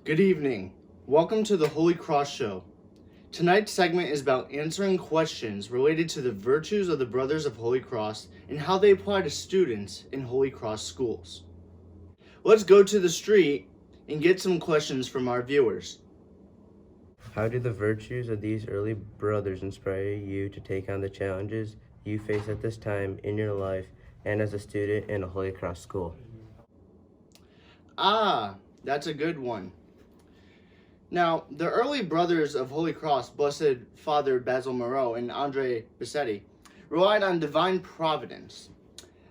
Good evening. Welcome to the Holy Cross Show. Tonight's segment is about answering questions related to the virtues of the Brothers of Holy Cross and how they apply to students in Holy Cross schools. Let's go to the street and get some questions from our viewers. How do the virtues of these early brothers inspire you to take on the challenges you face at this time in your life and as a student in a Holy Cross school? That's a good one. Now, the early brothers of Holy Cross, Blessed Father Basil Moreau and Andre Bassetti, relied on divine providence.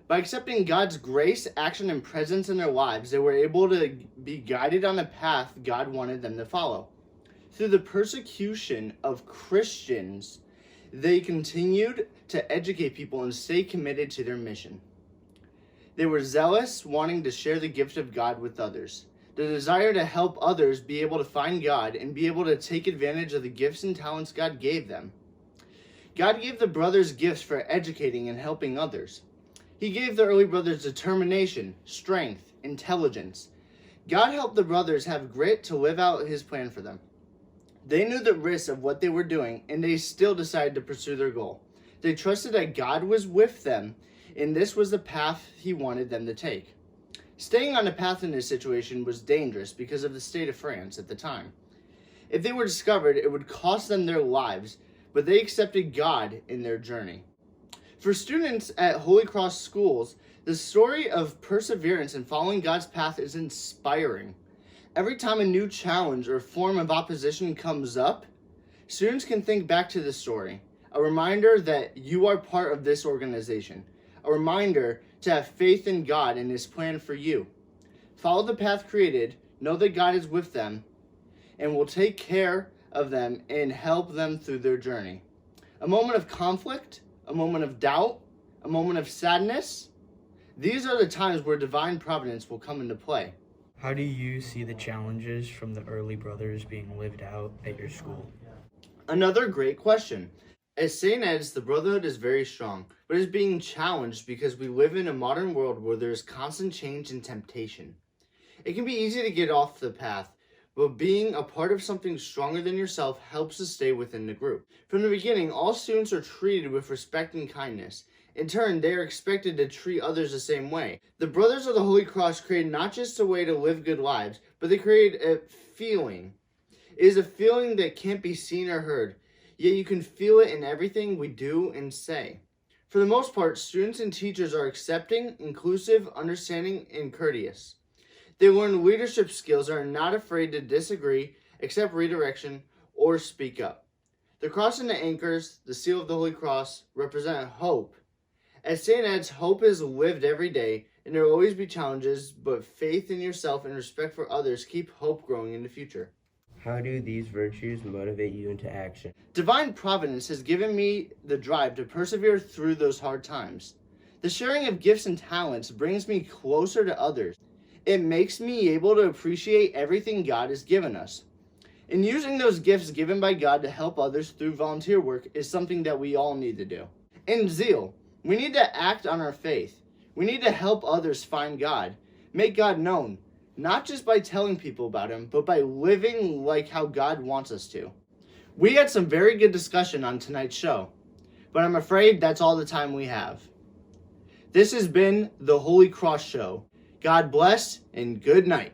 By accepting God's grace, action, and presence in their lives, they were able to be guided on the path God wanted them to follow. Through the persecution of Christians, they continued to educate people and stay committed to their mission. They were zealous, wanting to share the gift of God with others. The desire to help others be able to find God and be able to take advantage of the gifts and talents God gave them. God gave the brothers gifts for educating and helping others. He gave the early brothers determination, strength, intelligence. God helped the brothers have grit to live out His plan for them. They knew the risks of what they were doing, and they still decided to pursue their goal. They trusted that God was with them, and this was the path He wanted them to take. Staying on the path in this situation was dangerous because of the state of France at the time. If they were discovered, it would cost them their lives, but they accepted God in their journey. For students at Holy Cross schools, the story of perseverance and following God's path is inspiring. Every time a new challenge or form of opposition comes up, students can think back to this story, a reminder that you are part of this organization, a reminder to have faith in God and His plan for you. Follow the path created, know that God is with them, and will take care of them and help them through their journey. A moment of conflict, a moment of doubt, a moment of sadness, these are the times where divine providence will come into play. How do you see the challenges from the early brothers being lived out at your school? Another great question. At St. Ed's, the brotherhood is very strong, but is being challenged because we live in a modern world where there is constant change and temptation. It can be easy to get off the path, but being a part of something stronger than yourself helps to stay within the group. From the beginning, all students are treated with respect and kindness. In turn, they are expected to treat others the same way. The Brothers of the Holy Cross create not just a way to live good lives, but they create a feeling. It is a feeling that can't be seen or heard, yet you can feel it in everything we do and say. For the most part, students and teachers are accepting, inclusive, understanding, and courteous. They learn leadership skills and are not afraid to disagree, accept redirection, or speak up. The cross and the anchors, the seal of the Holy Cross, represent hope. At St. Ed's, hope is lived every day, and there will always be challenges, but faith in yourself and respect for others keep hope growing in the future. How do these virtues motivate you into action? Divine providence has given me the drive to persevere through those hard times. The sharing of gifts and talents brings me closer to others. It makes me able to appreciate everything God has given us. And using those gifts given by God to help others through volunteer work is something that we all need to do. And zeal. We need to act on our faith. We need to help others find God, make God known, not just by telling people about Him, but by living like how God wants us to. We had some very good discussion on tonight's show, but I'm afraid that's all the time we have. This has been the Holy Cross Show. God bless and good night.